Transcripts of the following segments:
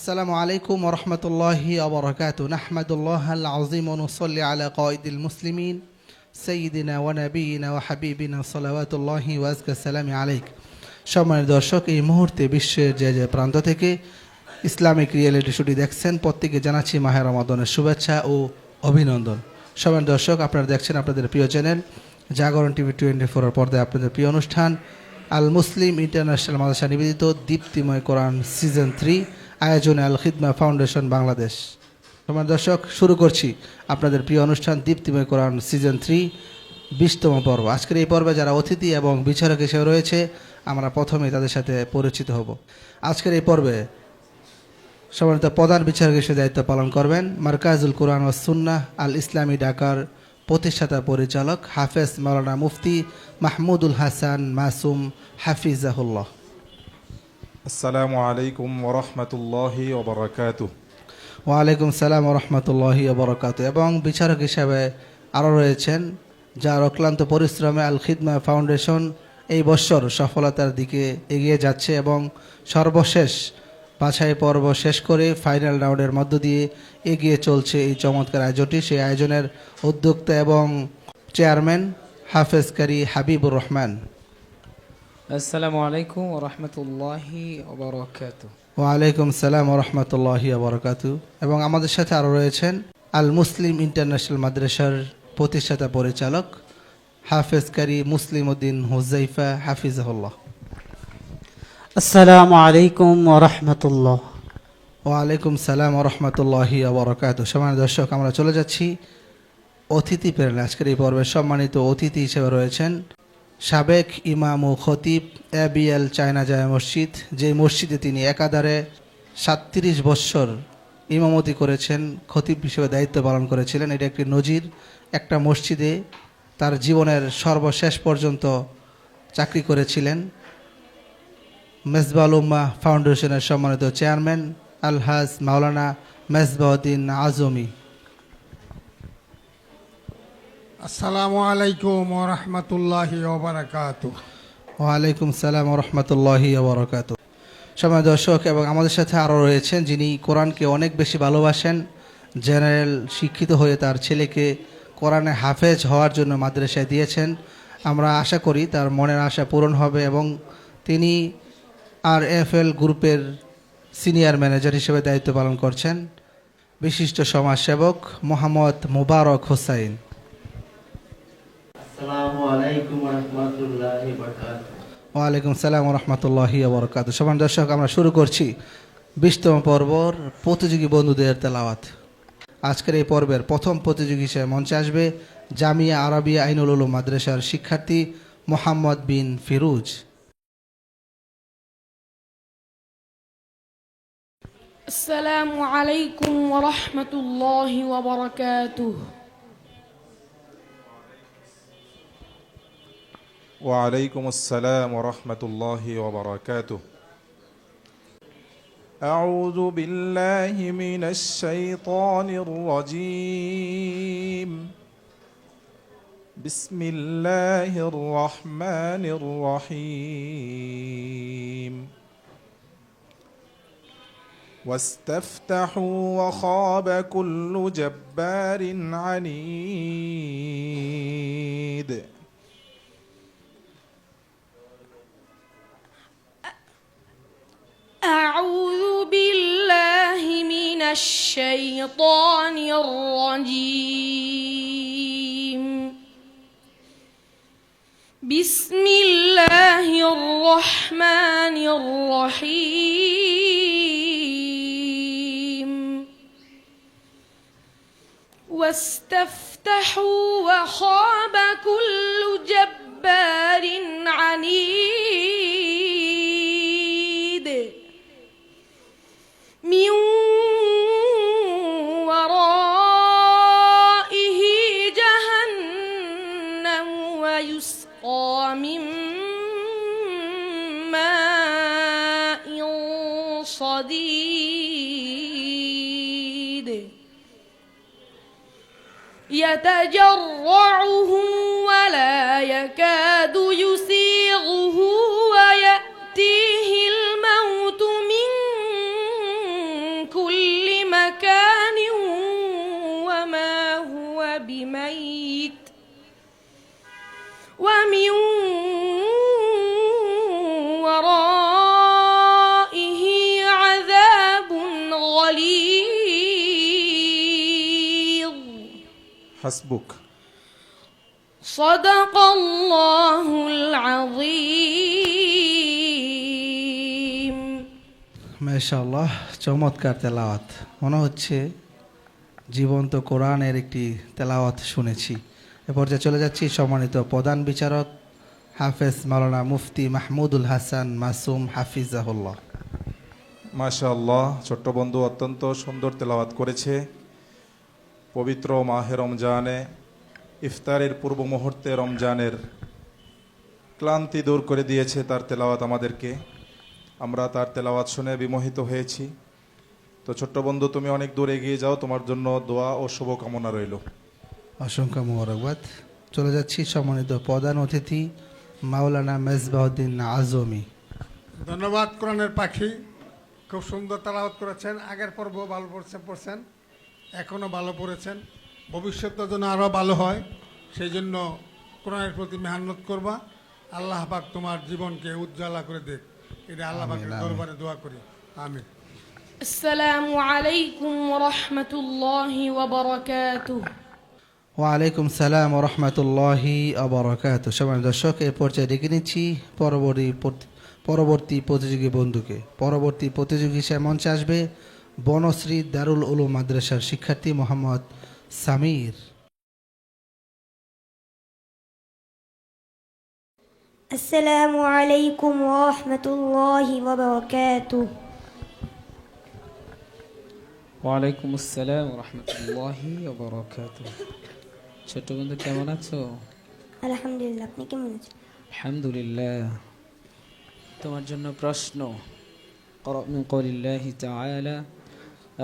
السلام عليكم ورحمة الله وبركاته. نحمد الله العظيم ونصلي على قائد المسلمين سيدنا ونبينا وحبيبنا صلوات الله وأزكى السلام عليك. সম্মানিত দর্শক, এই মুহূর্তে বিশ্বের যে যে প্রান্ত থেকে ইসলামিক রিয়েলিটি শোটি দেখছেন প্রত্যেকে জানাচ্ছি মাহে রমাদানের শুভেচ্ছা ও অভিনন্দন। সম্মানিত দর্শক, আপনারা দেখছেন আপনাদের প্রিয় চ্যানেল জাগরণ টিভি 24 এর পর্দায় আপনাদের প্রিয় অনুষ্ঠান আল মুসলিম ইন্টারন্যাশনাল মাদ্রাসা নিবেদিত দীপ্তিময় কোরআন সিজন 3 আয়োজনে আল খিদমা ফাউন্ডেশন বাংলাদেশ। সম্মানিত দর্শক, শুরু করছি আপনাদের প্রিয় অনুষ্ঠান দীপ্তিময় কোরআন সিজন 3 20তম পর্ব। আজকের এই পর্বে যারা অতিথি এবং বিচারক হিসেবে রয়েছে আমরা প্রথমেই তাদের সাথে পরিচিত হব। আজকের এই পর্বে সম্মানিত প্রধান বিচারক হিসেবে দায়িত্ব পালন করবেন মার্কাজুল কোরআন ও সুন্নাহ আল ইসলামী ঢাকার প্রতিষ্ঠাতা পরিচালক হাফেজ মাওলানা মুফতি মাহমুদুল হাসান মাসুম হাফিজাহুল্লাহ। আসসালামু আলাইকুম ওয়া রাহমাতুল্লাহি ওয়া বারাকাতুহু। ওয়ালাইকুম সালাম ওয়া রাহমাতুল্লাহি ওয়া বারাকাতুহু। এবং বিচারক হিসেবে আরও রয়েছেন যার অক্লান্ত পরিশ্রমে আল খিদমা ফাউন্ডেশন এই বছর সফলতার দিকে এগিয়ে যাচ্ছে এবং সর্বশেষ বাছাই পর্ব শেষ করে ফাইনাল রাউন্ডের মধ্য দিয়ে এগিয়ে চলছে এই চমৎকার আয়োজনটি। সেই আয়োজনের উদ্যোক্তা এবং চেয়ারম্যান হাফেজ কারি হাবিবুর রহমান। আসসালামু আলাইকুম ওয়া রাহমাতুল্লাহি ওয়া বারাকাতুহু। ওয়ালাইকুম সালাম ওয়া রাহমাতুল্লাহি ওয়া বারাকাতুহু। এবং আমাদের সাথে আরও রয়েছেন আল মুসলিম ইন্টারন্যাশনাল মাদ্রাসার প্রতিষ্ঠাতা পরিচালক হাফেজ কারি মুসলিম উদ্দিন হুজাইফা হাফিজাহুল্লাহ। আসসালামু আলাইকুম ওয়া রাহমাতুল্লাহ। ওয়ালাইকুম সালাম ওয়া রাহমাতুল্লাহি ওয়া বারাকাতুহু। সম্মানিত দর্শক, আমরা চলে যাচ্ছি অতিথি প্যানেলে। আজকের এই পর্বে সম্মানিত অতিথি হিসেবে রয়েছেন সাবেক ইমাম ও খতিব ABL চায়না জামে মসজিদ, যে মসজিদে তিনি একাধারে 37 বৎসর ইমামতি করেছেন, খতিব হিসেবে দায়িত্ব পালন করেছিলেন। এটা একটি নজির। একটা মসজিদে তার জীবনের সর্বশেষ পর্যন্ত চাকরি করেছিলেন। মেজবাউল উম্মাহ ফাউন্ডেশনের সম্মানিত চেয়ারম্যান আলহাজ মাওলানা মেজবাউদ্দিন আজমি। আসসালামু আলাইকুম ওয়া রাহমাতুল্লাহি ওয়া বারাকাতুহু। ওয়ালাইকুম সালাম ওয়া রাহমাতুল্লাহি ওয়া বারাকাতুহু। সম্মানিত দর্শক, এবং আমাদের সাথে আরও রয়েছেন যিনি কোরআনকে অনেক বেশি ভালোবাসেন, জেনারেল শিক্ষিত হয়ে তার ছেলেকে কোরআনে হাফেজ হওয়ার জন্য মাদ্রাসায় দিয়েছেন। আমরা আশা করি তার মনের আশা পূরণ হবে এবং তিনি RFL গ্রুপের সিনিয়র ম্যানেজার হিসেবে দায়িত্ব পালন করছেন বিশিষ্ট সমাজসেবক মোহাম্মদ মুবারক হোসাইন। আসসালামু আলাইকুম ওয়া রাহমাতুল্লাহি ওয়া বারাকাতুহু। ওয়ালাইকুম সালাম ওয়া রাহমাতুল্লাহি ওয়া বারাকাতুহু। সম্মানিত দর্শক, আমরা শুরু করছি 20তম পর্বর প্রতিযোগী বন্ধুদের তেলাওয়াত। আজকের এই পর্বের প্রথম প্রতিযোগী হিসেবে মঞ্চে আসবে জামিয়া আরাবিয়া আইনুল উলুম মাদ্রাসার শিক্ষার্থী মোহাম্মদ বিন ফিরোজ। السلام عليكم ورحمة الله وبركاته. وعليكم السلام ورحمة الله وبركاته. أعوذ بالله من الشيطان الرجيم. بسم الله الرحمن الرحيم. واستفتحوا وخاب كل جبار عنيد. أعوذ بالله من الشيطان الرجيم. بسم الله الرحمن الرحيم. واستفتحوا وخاب كل جبار عنيد. من ورائه جهنم ويسقى من ماء صديد يتجرعه ولا يكاد يسيغه ويأتيه الموت من ومن ورائه عذاب غليظ حسبك صدق الله العظيم মাশাআল্লাহ, চমৎকার তেলাওয়াত। মনে হচ্ছে জীবন্ত কোরআনের একটি তেলাওয়াত শুনেছি। এ পর্যায়ে চলে যাচ্ছি সম্মানিত প্রধান বিচারক হাফেজ মাওলানা মুফতি মাহমুদুল হাসান মাসুম হাফিজাহুল্লাহ। মাশাআল্লাহ, ছোট্ট বন্ধু অত্যন্ত সুন্দর তেলাওয়াত করেছে। পবিত্র মাহে রমজানে ইফতারের পূর্ব মুহূর্তে রমজানের ক্লান্তি দূর করে দিয়েছে তার তেলাওয়াত আমাদেরকে। আমরা তার তেলাওয়াত শুনে বিমোহিত হয়েছি। তো ছোট্ট বন্ধু, তুমি অনেক দূর এগিয়ে যাও, তোমার জন্য দোয়া ও শুভকামনা রইল। অসংখ্য মোবারকবাদ। চলে যাচ্ছি সম্মানিত প্রধান অতিথি মাওলানা মেজবাউদ্দিন আজমি। ধন্যবাদ। কোরআনের পাখি খুব সুন্দর তেলাওয়াত করেছেন। আগের পর্ব ভালো পড়ছেন, এখনও ভালো পড়েছেন। ভবিষ্যতে যেন আরও ভালো হয়, সেই জন্য কোরআনের প্রতি মেহনত করবা। আল্লাহ পাক তোমার জীবনকে উজ্জ্বলা করে দেখ, এটা আল্লাহ পাকের দরবারে দোয়া করি। আমিন। السلام عليكم ورحمة الله وبركاته ওয়ালাইকুম সালাম ও রহমতুল্লাহি আবরাকাত। সম্মানিত দর্শক, এ পর্যায়ে ডেকে নিচ্ছি পরবর্তী প্রতিযোগী বন্ধুকে। পরবর্তী প্রতিযোগী হিসেবে মঞ্চে আসবে বনশ্রী দারুল উলুম মাদ্রাসার শিক্ষার্থী মোহাম্মদ সামির। السلام عليكم ورحمة الله وبركاته ওয়ালাইকুম আসসালাম রহমতুল্লাহি ওয়াবারাকাতুহু। ছোট বন্ধু কেমন আছো? الحمد لله আপনি কেমন আছেন? আলহামদুলিল্লাহ। তোমার জন্য প্রশ্ন। قرأ من قول الله تعالى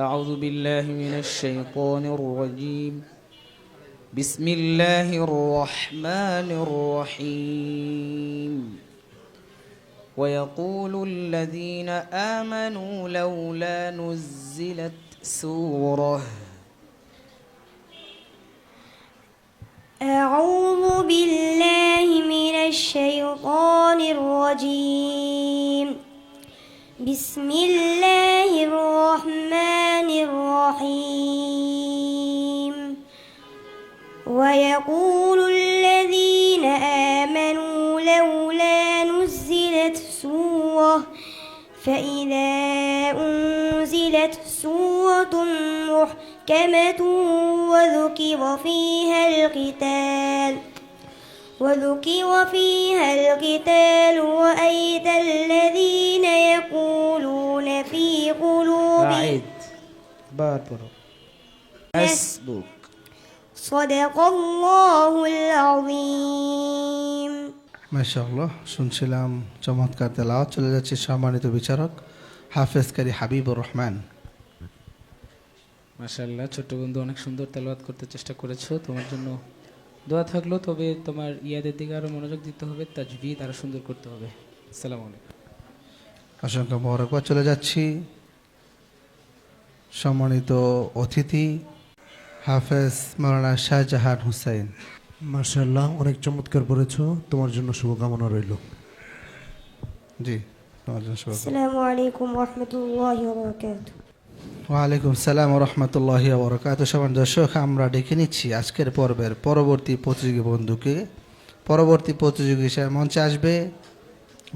أعوذ بالله من الشيطان الرجيم بسم الله الرحمن الرحيم ويقول الذين آمنوا لولا نزلت سورة أعوذ بالله من الشيطان الرجيم بسم الله الرحمن الرحيم ويقول الذين آمنوا لولا نزلت سورة فإذا أنزلت سورة محكمة وذكر فيها القتال رأيت الذين يقولون في قلوبهم أعد باربر حسبك صدق الله العظيم মাশাআল্লাহ, শুনছিলাম চমৎকার তেলাওয়াত। চলে যাচ্ছে সম্মানিত বিচারক হাফেজ কারি হাবিবুর রহমান। মাশাআল্লাহ, ছোট বন্ধু অনেক সুন্দর তেলাওয়াত করতে চেষ্টা করেছো। তোমার জন্য দোয়া থাকলো, তবে তোমার ইয়াদের দিকে আরো মনোযোগ দিতে হবে, তাজবিদ আরো সুন্দর করতে হবে। আসসালামু আলাইকুম। অসংখ্য মোবারকবাদ। চলে যাচ্ছি সম্মানিত অতিথি হাফেজ মাওলানা শাহজাহান হুসাইন। মাশাআল্লাহ, অনেক চমৎকার পড়েছো, তোমার জন্য শুভকামনা রইল। জি, তোমার জন্য শুভকামনা। السلام عليكم ورحمة الله وبركاته ওয়ালাইকুম সালাম ও রহমতুল্লাহি ওয়া বারাকাতুহু। সম্মানিত দর্শক, আমরা ডেকে নিচ্ছি আজকের পর্বের পরবর্তী প্রতিযোগী বন্ধুকে। পরবর্তী প্রতিযোগী হিসেবে মঞ্চে আসবে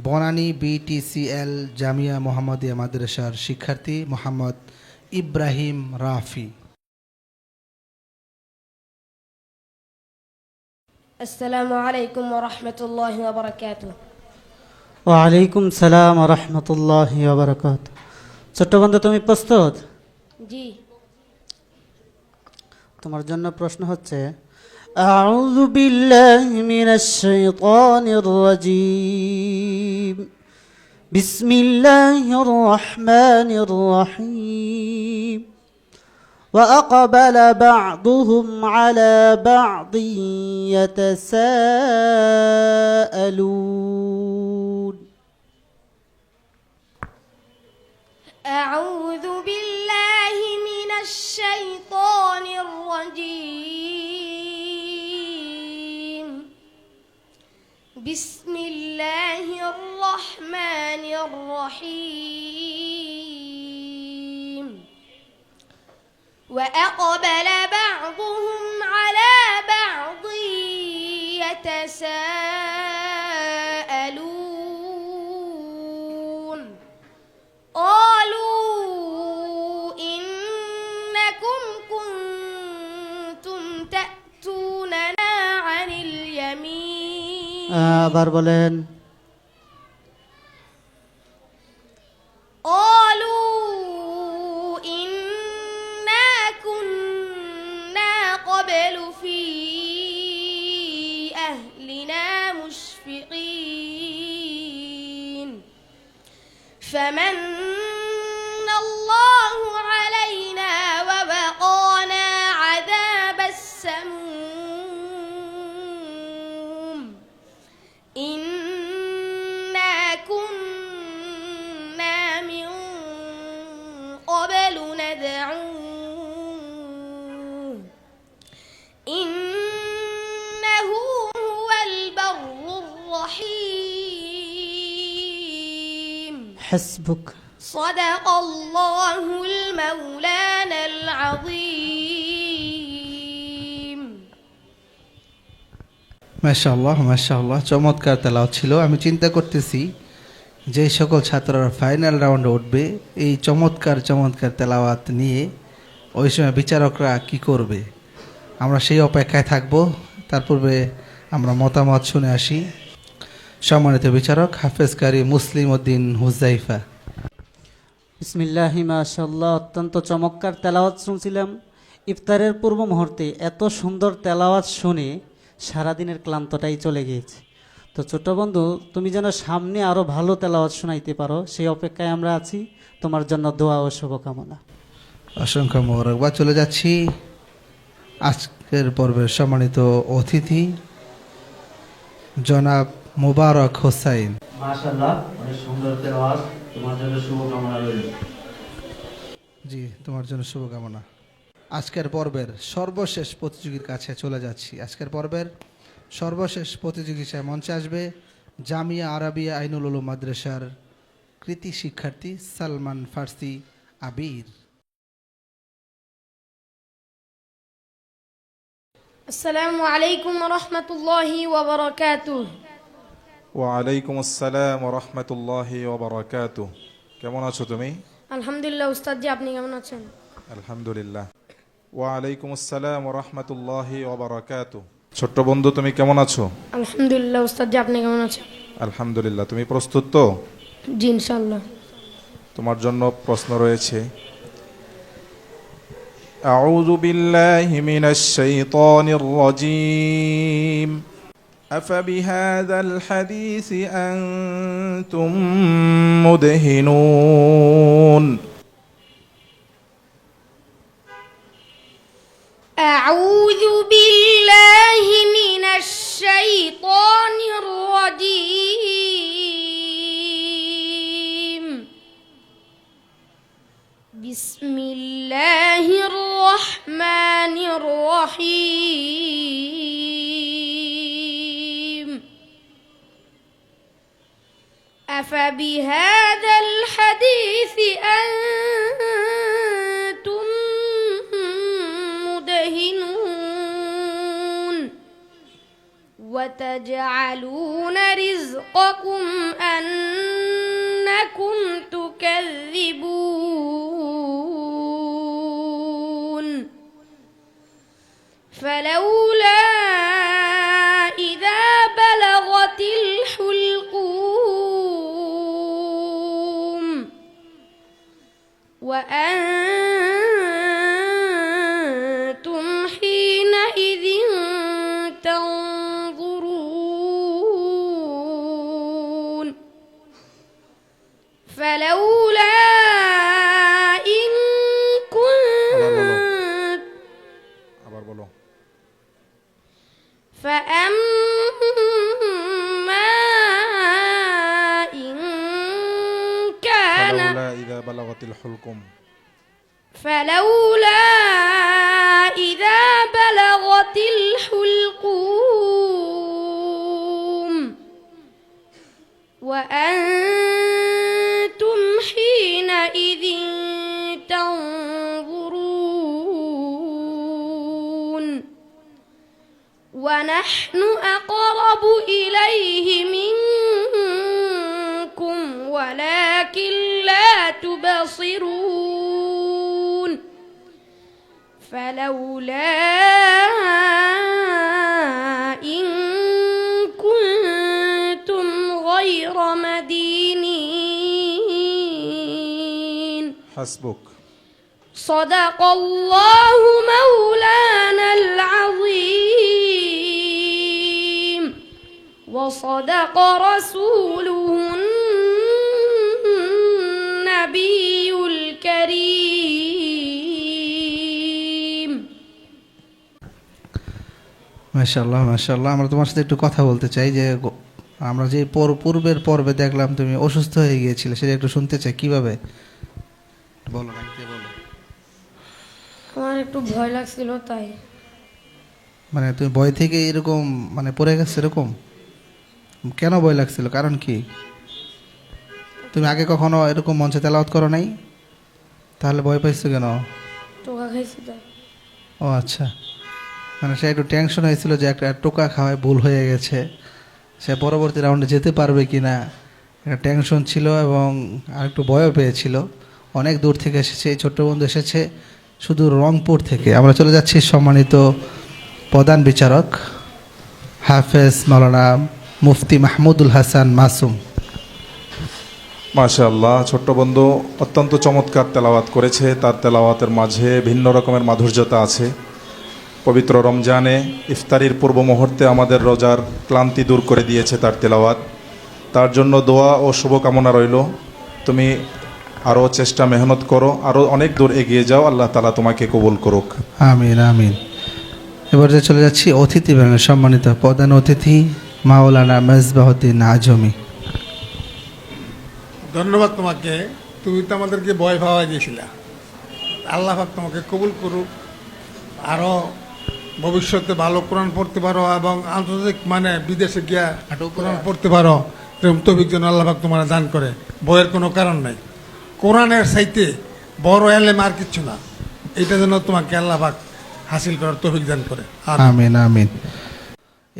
বনানী BTCL জামিয়া মোহাম্মদিয়া মাদ্রাসার শিক্ষার্থী মোহাম্মদ ইব্রাহিম রাফি। السلام عليكم ورحمة الله وبركاته ওয়ালাইকুম সালাম ওয়া রাহমাতুল্লাহি ওয়া বারাকাতুহু। ছোট্ট বন্ধু, তুমি প্রস্তুত? জি। তোমার জন্য প্রশ্ন হচ্ছে আউযু বিল্লাহি মিনাশ শাইতানির রাজীম বিসমিল্লাহির রহমানির রহিম وأقبل بعضهم على بعض يتساءلون أعوذ بالله من الشيطان الرجيم بسم الله الرحمن الرحيم وأقبل بعضهم على بعض يتساءلون قالوا إنكم كنتم تأتوننا عن اليمين আবার বলেন। قالوا إنا كنا قبل في أهلنا مشفقين فمن الله علينا ووقانا عذاب السموم إنا كنا من قبل ندعوه إنه هو البر الرحيم حسبك। صدق الله المولانا العظيم মাশাআল্লাহ মাশাআল্লাহ, চমৎকার তেলাওয়াত ছিল। আমি চিন্তা করতেছি যে সকল ছাত্ররা ফাইনাল রাউন্ডে উঠবে এই চমৎকার চমৎকার তেলাওয়াত নিয়ে ওই সময় বিচারকরা কি করবে, আমরা সেই অপেক্ষায় থাকব। তার পূর্বে আমরা মতামত শুনে আসি। সম্মানিত বিচারক হাফেজ কারি মুসলিম উদ্দিন হুজাইফা। বিসমিল্লাহি মাশাআল্লাহ, অত্যন্ত চমৎকার তেলাওয়াত শুনছিলাম। ইফতারের পূর্ব মুহূর্তে এত সুন্দর তেলাওয়াত শুনে সারাদিনের ক্লান্তটাই চলে গিয়েছে। তো ছোট বন্ধু, তুমি যেন সামনে আরও ভালো তেলাওয়াত শোনাইতে পারো সেই অপেক্ষায় আমরা আছি। তোমার জন্য দোয়া ও শুভকামনা। অসংখ্য মোবারকবাদ। চলে যাচ্ছি আজকের পর্বের সম্মানিত অতিথি জনাব মুবারক হোসাইন। মাশাআল্লাহ, অনেক সুন্দর তেলাওয়াত, তোমার জন্য শুভকামনা রইল। জি, তোমার জন্য শুভকামনা। আজকের পর্বের সর্বশেষ প্রতিযোগীর কাছে চলে যাচ্ছি। আজকের পর্বের সর্বশেষ প্রতিযোগী হিসেবে মঞ্চে আসবে জামিয়া আরাবিয়া আইনুল উলুম মাদ্রাসার কৃতি শিক্ষার্থী সালমান ফার্সি আবির। السلام عليكم ورحمة الله وبركاته ওয়ালাইকুম আসসালাম রহমতুল্লাহি ওবারাকাতুহ। কেমন আছো তুমি? আলহামদুলিল্লাহ উস্তাদ জি, আপনি কেমন আছেন? আলহামদুলিল্লাহ। ওয়ালাইকুম আসসালাম রহমতুল্লাহি ওবারাকাতুহ। ছোট্ট বন্ধু, তুমি কেমন আছো? আলহামদুলিল্লাহ উস্তাদ জি, আপনি কেমন আছেন? আলহামদুলিল্লাহ। তুমি প্রস্তুত তো? জি ইনশাআল্লাহ। তোমার জন্য প্রশ্ন রয়েছে। আউযু বিল্লাহি মিনাশ শাইতানির রাজীম। আফাবিহাযাল হাদীসি আনতুম মুদহিনুন। أعوذ بالله من الشيطان الرجيم بسم الله الرحمن الرحيم أفبهذا الحديث أنتم مدهنون وتجعلون رزقكم أنكم تكذبون فلولا إذا بلغت الحلقوم وأنتم حينئذ تنظرون فلولا إن كنت আবার বলো। فأما إن كان ফালাউলা ইযা বালাগাতিল হুলকুম। فلولا إذا بلغت الحلقوم وأنتم حينئذ تنظرون ونحن أقرب إليه منكم ولكن لا تبصرون فلولا إن كنتم غير مدينين হাসবুক। صدق الله مولانا العظيم وصدق رسوله النبي الكريم মাশাআল্লাহ মাশাআল্লাহ। আমরা তোমার সাথে একটু কথা বলতে চাই যে আমরা যে পূর্বের পর্বে দেখলাম তুমি অসুস্থ হয়ে গিয়েছিলে, সেটা একটু শুনতে চাই কিভাবে, বলো না, বলো। আমার একটু ভয় লাগছিল তাই। মানে তুমি ভয় থেকে এরকম মানে পড়ে গেছে এরকম? কেন ভয় লাগছিল, কারণ কি? তুমি আগে কখনো এরকম মঞ্চে তেলাওয়াত করো নাই, তাহলে ভয় পাইছো কেন? টোকা খাইছি তাই। ও আচ্ছা, মানে সে একটু টেনশন হয়েছিল যে একটা টোকা খাওয়ায় ভুল হয়ে গেছে, সে পরবর্তী রাউন্ডে যেতে পারবে কি না, একটা টেনশন ছিল এবং আর একটু ভয়ও পেয়েছিল। অনেক দূর থেকে এসেছে, এই ছোট্ট বন্ধু এসেছে শুধু রংপুর থেকে। আমরা চলে যাচ্ছি সম্মানিত প্রধান বিচারক হাফেজ মাওলানা মুফতি মাহমুদুল হাসান মাসুম। মাশাআল্লাহ, ছোট্ট বন্ধু অত্যন্ত চমৎকার তেলাওয়াত করেছে। তার তেলাওয়াতের মাঝে ভিন্ন রকমের মাধুর্যতা আছে। পবিত্র রমজানে ইফতারির পূর্ব মুহূর্তে আমাদের রোজার ক্লান্তি দূর করে দিয়েছে তার তেলাওয়াত। তার জন্য দোয়া ও শুভকামনা রইল। তুমি আরও চেষ্টা মেহনত করো, আরও অনেক দূর এগিয়ে যাও, আল্লাহ তাআলা তোমাকে কবুল করুক। আমিন আমিন। এবার যে চলে যাচ্ছি অতিথি ব্যাংকের সম্মানিত প্রধান অতিথি মাওলানা মেজবাহুদ্দিন আজমি। ধন্যবাদ তোমাকে, তুমি তো আমাদেরকে ভয় পাওয়া দিয়েছিলা। আল্লাহ পাক তোমাকে কবুল করুক, আরও ভবিষ্যতে ভালো কোরআন পড়তে পারো এবং আন্তর্জাতিক মানে বিদেশে গিয়া কোরআন পড়তে পারো, এরকম তৌফিক যেন আল্লাহ পাক তোমার দান করে। ভয়ের কোনো কারণ নাই, কোরআনের চাইতে বড় এলেম আর কিচ্ছু না। এটা যেন তোমাকে আল্লাহ পাক হাসিল করার তৌফিক দান করে। আমিন আমিন।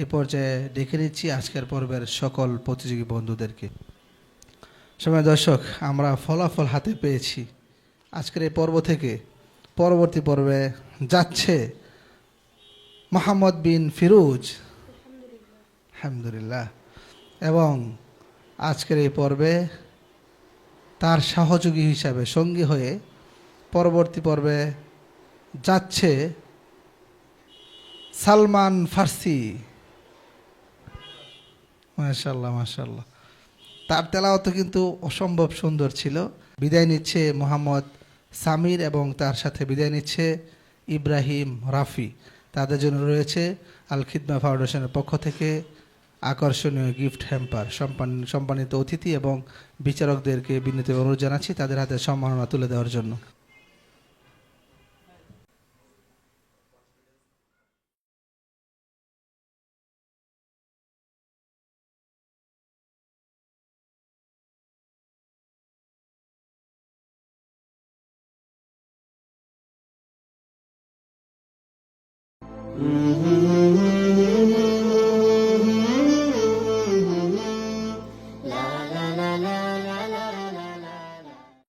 এই পর্যায়ে ডেকে নিচ্ছি আজকের পর্বের সকল প্রতিযোগী বন্ধুদেরকে। সময় দর্শক, আমরা ফলাফল হাতে পেয়েছি। আজকের এই পর্ব থেকে পরবর্তী পর্বে যাচ্ছে মোহাম্মদ বিন ফিরোজ, আলহামদুলিল্লাহ। এবং আজকের এই পর্বে তার সহযোগী হিসাবে সঙ্গী হয়ে পরবর্তী পর্বে যাচ্ছে সালমান ফার্সি। মাশাআল্লাহ মাশাআল্লাহ, তার তেলাওয়াত কিন্তু অসম্ভব সুন্দর ছিল। বিদায় নিচ্ছে মোহাম্মদ সামির এবং তার সাথে বিদায় নিচ্ছে ইব্রাহিম রাফি। তাদের জন্য রয়েছে আল খিদমা ফাউন্ডেশনের পক্ষ থেকে আকর্ষণীয় গিফট হ্যাম্পার। সম্মানিত অতিথি এবং বিচারকদেরকে বিনীত অনুরোধ জানাচ্ছি তাদের হাতে সম্মাননা তুলে দেওয়ার জন্য।